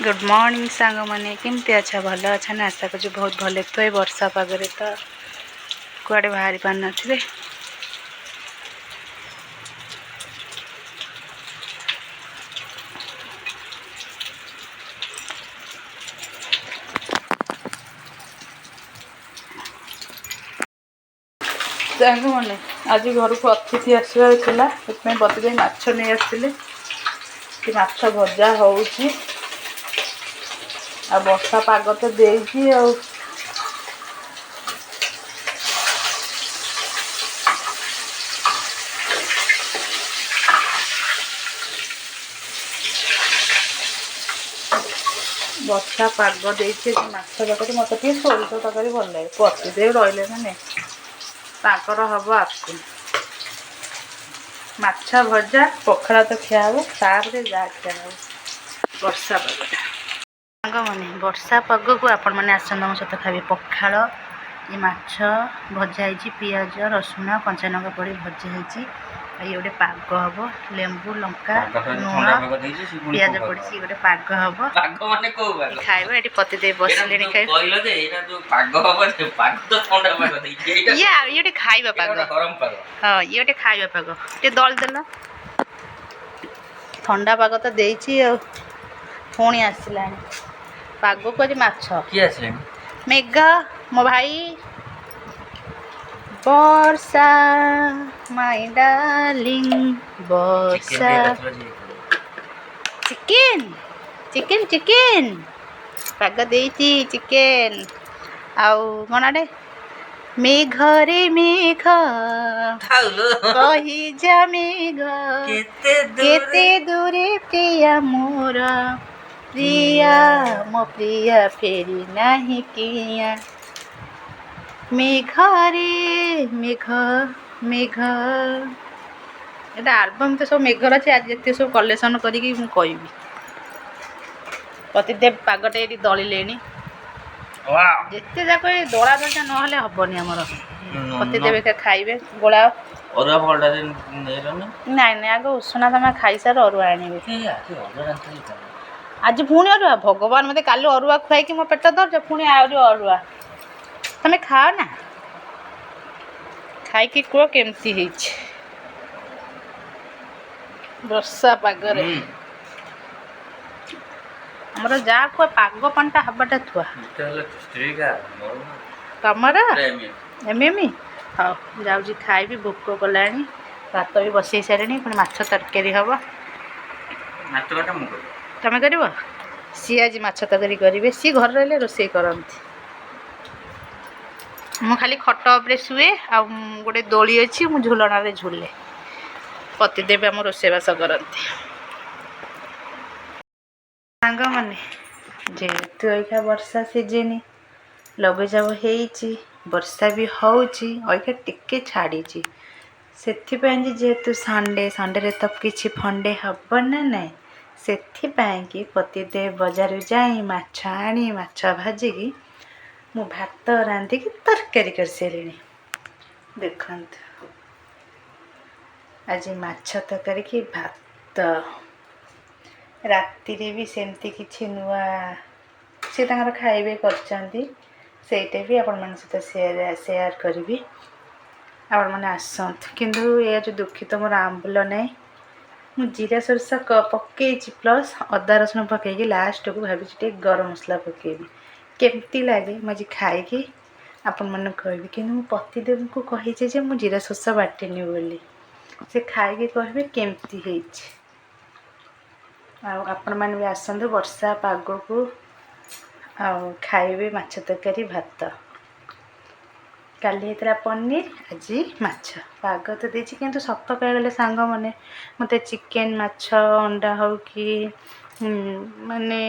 Good morning सांग मैंने केमती अच्छा भल अच्छा ना आशा कर बहुत भले तो ये वर्षा पागरे तो कुआड़े बाहरी पार नथिबे। सांग मैंने आज घर को अतिथि आसबार था से बती माछ नहीं आसते कि माछ भजा हो वर्षा पाग तो देगी आ वर्षा पाग देखे माछ तक मत सोरिष तरकारी भल लगे पतिदेव रही मैंने हम आसू माछ भजा पखाड़ा तो खिया हे तापर जा खिया हे वर्षा पाग मैंने वर्षा पाग को आपण मैंने आसत मो सहित खाइबे पखाड़ ये माछ भजा है पियाज रसुण कंचा लंका पड़ी भजा है ये गोटे पाग हम लेंबू लंका लुण पियाज पड़ी गोटे पाग हम खाइबा ये पतिदेव बसले ये खाइबा पाग हाँ ये गोटे खाइबा पाग टे दल देल ठंडा पाग तो देछि पुणी आसला पाग को आज माछ मेघ मो भाई Varsha my darling Varsha chicken chicken chicken पाग देछि चिकेन आउ मनाडे मेघ रे मेघ कही जा मेघ केते दूरे प्रिया मोर प्रिया मो प्रिया फेरी नहीं किया मेघ रे मेघ मेघ एटा आल्बम तो सब मेघर अच्छे आज जिते सब कलेक्शन करी कहि पतिदेव पागटे ये दलिले जिते जाक दला दलटा ना हेनी आमर पतिदेव क्या खाइबे गोला नाई ना आगे उषुना तुम खाई सार अरुआ आने आज पुणी अरुआ भगवान मत काली अरुआ खुआई मो पेट दर्ज पुणी अरुआ तुम खाओ ना खाई कह केमती वर्षा पागरे हमर जा को पाग पानटा हबाटा थुआ तमर एमी हाँ जाऊँ खाइबी भोक कला भात भी बसई सारे पुणी माछ तरकारी हम तुम कर सी आज माछ तरकारी करेंगे सी घर रही रोसे करती मु खाली खट उपरे शुए आ गोटे दोली अच्छी मु झुलना झुले पतिदेव आम रोसेबास करती सांग मैंने जेहेतु अखा वर्षा सीजन लघुचाप हो वर्षा भी होखा टिके छाड़ी से जेहेतु संडे संडे तो किसी फंडे हम ना ना से पतिदेव बजार जाई माछ आनी माछ भाजिकी मु भात रांधिकी तरकारी कर सारे देखु आज माछ तरकारी कि भात राति भी सेमती किसी नुआ सी खाइबे करटे भी आपण मान सहित सेयार करी आपण मैंने आसत किंतु ये जो दुखित मोर आंबुल ना मु जीरा सोरष पकई प्लस अदा रसुण पकईकि लास्ट को भावी गरम मसला पकेबी केमती लगे मुझे खाई आपण मन कहबी कि पतिदेव को कही मु जीरा सोरष बाटेनी बोली से खाई कहे केमती आपण मैंने भी आसतु वर्षा पाग को खाइबे माछ तरकारी भात काली होता पनीर आज माछ पाग तो देछि किंतु सत कह सांग मैंने मत चिकेन माछ अंडा हो कि माने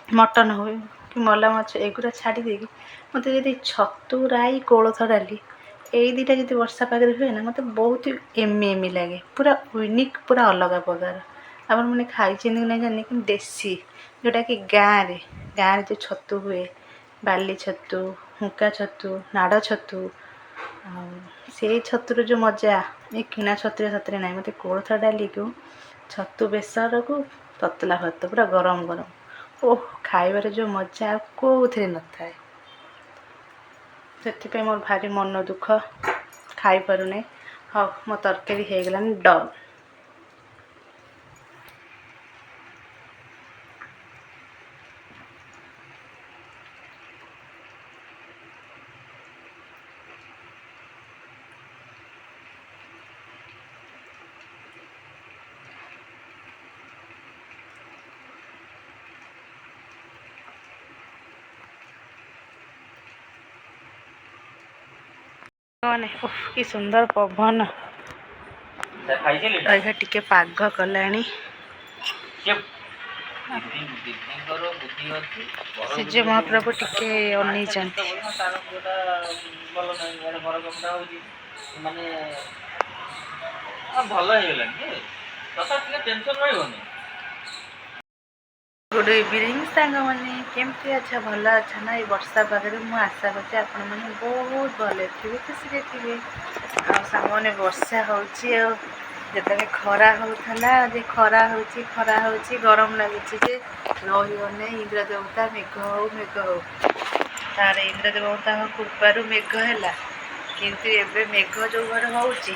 मटन हो कि मला माछ एगुरा छाड़ी देगी मत जब छतु राई कोलथ डाली यही दुटा जी वर्षा पाग हुए ना मत बहुत एमी एमी लगे पूरा यूनिक पूरा अलग प्रकार आप मैंने खाई कि नहीं जानी कि देसी जोटा कि गाँव में जो छतु हुए बाली छतु हुंका छतु नाड़ छतु से छतुर जो मजा ये किणा छतुरे सतरे ना मत कोलथ डाली को छतु बेसर को ତତଲା ଭାତ ପୁରା ଗରମ ଗରମ। ଓଃ, ଖାଇବାରେ ଯେଉଁ ମଜା ଆଉ କେଉଁଥିରେ ନଥାଏ। ସେଥିପାଇଁ ମୋର ଭାରି ମନ ଦୁଃଖ, ଖାଇପାରୁନି। ହଉ, ମୋ ତରକାରୀ ହେଇଗଲାଣି ଡନ୍। କି ସୁନ୍ଦର ପବନ, ଏଇଟା ଟିକେ ପାଗ କଲାଣି। ସୂର୍ଯ୍ୟ ମହାପ୍ରଭୁ ଟିକେ ଅନେଇଛନ୍ତି। ଭଲ ହେଇଗଲାଣି, ଟିକେ ଟେନସନ୍ ରହିବନି। ଗୁଡ୍ ଇଭିନିଂ ସାଙ୍ଗମାନେ, କେମିତି ଅଛ? ଭଲ ଅଛ ନା? ଏଇ ବର୍ଷା ପାଗରେ ମୁଁ ଆଶା କରୁଛି ଆପଣମାନେ ବହୁତ ଭଲରେ ଥିବେ, ଖୁସିରେ ଥିବେ। ଆଉ ସାଙ୍ଗମାନେ, ବର୍ଷା ହେଉଛି। ଆଉ ଯେତେବେଳେ ଖରା ହେଉଥିଲା, ଯେ ଖରା ହେଉଛି ଗରମ ଲାଗୁଛି ଯେ ରହିବନି। ଇନ୍ଦ୍ର ଦେବତା ମେଘ ହଉ। ତାର ଇନ୍ଦ୍ର ଦେବତାଙ୍କ କୃପାରୁ ମେଘ ହେଲା। କିନ୍ତୁ ଏବେ ମେଘ ଯେଉଁ ଘରେ ହେଉଛି,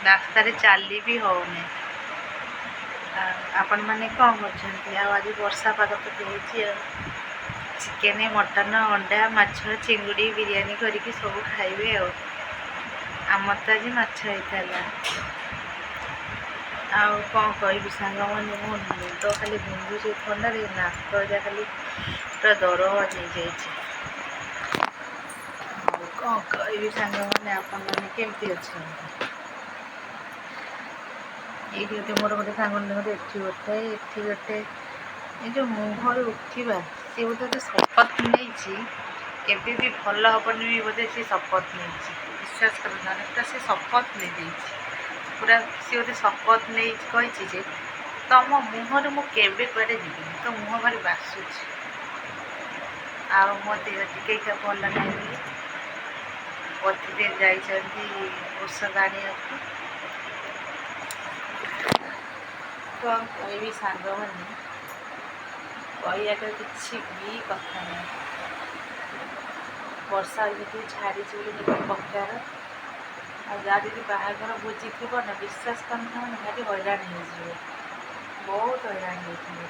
ରାସ୍ତାରେ ଚାଲି ବି ହେଉନି। ଆପଣମାନେ କ'ଣ କରୁଛନ୍ତି? ଆଉ ଆଜି ବର୍ଷା ପାଗ ତ ଦେଇଛି। ଆଉ ଚିକେନ୍, ମଟନ୍, ଅଣ୍ଡା, ମାଛ, ଚିଙ୍ଗୁଡ଼ି, ବିରିୟାନୀ କରିକି ସବୁ ଖାଇବେ। ଆଉ ଆମର ତ ଆଜି ମାଛ ହେଇଥିଲା। ଆଉ କ'ଣ କହିବି ସାଙ୍ଗମାନେ, ମୋ ମୁଣ୍ଡ ଖାଲି ବିନ୍ଧୁଛି ଥଣ୍ଡାରେ, ନାକଟା ଖାଲି ପୁରା ଦରଜ ହେଇଯାଇଛି। ଆଉ କ'ଣ କହିବି ସାଙ୍ଗମାନେ, ଆପଣମାନେ କେମିତି ଅଛନ୍ତି? ଏଇଠି ଗୋଟେ ମୋର ଗୋଟେ ସାଙ୍ଗଟେ ଏଠି ଗୋଟେ ଏ ଯେଉଁ ମୁହଁରେ ଉଠିବା, ସିଏ ବୋଧେ ଶପଥ ନେଇଛି କେବେ ବି ଭଲ ହେବନି ବୋଧେ। ସେ ଶପଥ ନେଇଛି, ବିଶ୍ୱାସ କରନ୍ତୁ, ପୁରା ସେ ଶପଥ ନେଇଯାଇଛି। ପୁରା ସିଏ ବୋଧେ ଶପଥ ନେଇଛି, କହିଛି ଯେ ତମ ମୁହଁରେ ମୁଁ କେବେ କୁଆଡ଼େ ଯିବିନି, ତୋ ମୁହଁ ଭାରି ବାସୁଛି। ଆଉ ମୋ ଦେହ ଟିକେ ଭଲ ନାହିଁ ବୋଲି ପତିଦେବ ଯାଇଛନ୍ତି ଔଷଧ ଆଣିବାକୁ। କ'ଣ କହିବି ସାଙ୍ଗମାନେ, କହିବାକୁ କିଛି ବି କଥା ନାହିଁ। ବର୍ଷା ଯଦି ଛାଡ଼ିଛି ବୋଲି ଟିକେ ପ୍ରକାର। ଆଉ ଯାହା ଯଦି ବାହାଘର ଭୋଜି ଥିବ ନା, ବିଶ୍ୱାସ କରନ୍ତୁ ଭାରି ହଇରାଣ ହେଇଯିବେ, ବହୁତ ହଇରାଣ ହେଇଯିବେ।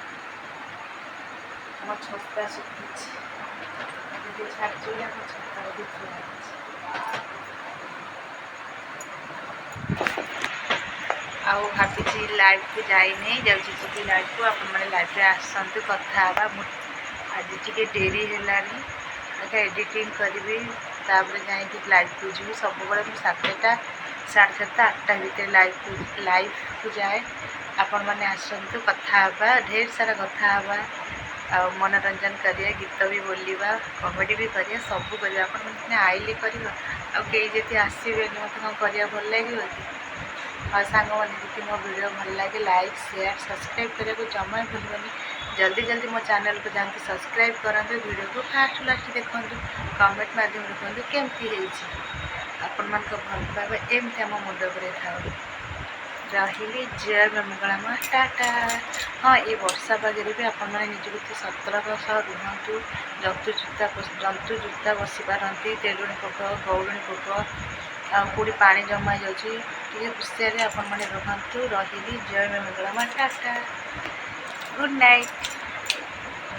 ମୋ ଛତା ଶୁଖିଛି, ଯଦି ଛାଡ଼ିଛି ବୋଲି ଆମ ଛତା ବି ଥୁଆ ହେଇଛି। ଆଉ ଭାବିଛି ଲାଇଭ୍କୁ ଯାଇନି, ଯାଉଛି ଯିବି ଲାଇଭ୍କୁ। ଆପଣମାନେ ଲାଇଭ୍ରେ ଆସନ୍ତୁ, କଥା ହେବା। ମୁଁ ଆଜି ଟିକେ ଡେରି ହେଲାଣି, ଏଡ଼ିଟିଂ କରିବି, ତାପରେ ଯାଇକି ଲାଇଭ୍କୁ ଯିବି। ସବୁବେଳେ ମୁଁ 7ଟା, 7:30, 8ଟା ଭିତରେ ଲାଇଭ୍କୁ ଯାଏ। ଆପଣମାନେ ଆସନ୍ତୁ, କଥା ହେବା, ଢେର ସାରା କଥା ହେବା। ଆଉ ମନୋରଞ୍ଜନ କରିବା, ଗୀତ ବି ବୋଲିବା, କମେଡ଼ି ବି କରିବା, ସବୁ କରିବା। ଆପଣମାନେ ଆଇଲେ କରିବା, ଆଉ କେହି ଯଦି ଆସିବେନି ମୋତେ କ'ଣ କରିବା ଭଲ ଲାଗିବ କି? ଆଉ ସାଙ୍ଗମାନେ, ଯଦି ମୋ ଭିଡ଼ିଓ ଭଲ ଲାଗେ, ଲାଇକ୍, ସେୟାର, ସବସ୍କ୍ରାଇବ୍ କରିବାକୁ ଜମା ଭୁଲିବନି। ଜଲ୍ଦି ମୋ ଚ୍ୟାନେଲକୁ ଯାଆନ୍ତୁ, ସବସ୍କ୍ରାଇବ୍ କରନ୍ତୁ, ଭିଡ଼ିଓକୁ ଫାର୍ଷ୍ଟ ଲାଷ୍ଟ ଦେଖନ୍ତୁ, କମେଣ୍ଟ ମାଧ୍ୟମରେ କୁହନ୍ତୁ କେମିତି ହେଇଛି। ଆପଣମାନଙ୍କ ଭଲ ପାଇବା ଏମିତି ଆମ ମୁଣ୍ଡ ଉପରେ ଥାଉ। ରହିଲି, ଜୟ ମଙ୍ଗଳା ମା, ଟାଟା। ହଁ, ଏ ବର୍ଷା ପାଗରେ ବି ଆପଣମାନେ ନିଜକୁ ସତର୍କ ସହ ରୁହନ୍ତୁ। ଜନ୍ତୁ ଜୁତା ବସି ପାରନ୍ତି, ତେଲୁଣି ପୋକ, ଗଉଡ଼ୁଣି ପୋକ, ଆଉ କେଉଁଠି ପାଣି ଜମା ଯାଉଛି, ଟିକେ ହୁସିଆରେ ଆପଣମାନେ ରୁହନ୍ତୁ। ରହିଲି, ଜୟ ମଙ୍ଗଳା ମା, ଟାଟା, ଗୁଡ଼୍ ନାଇଟ୍।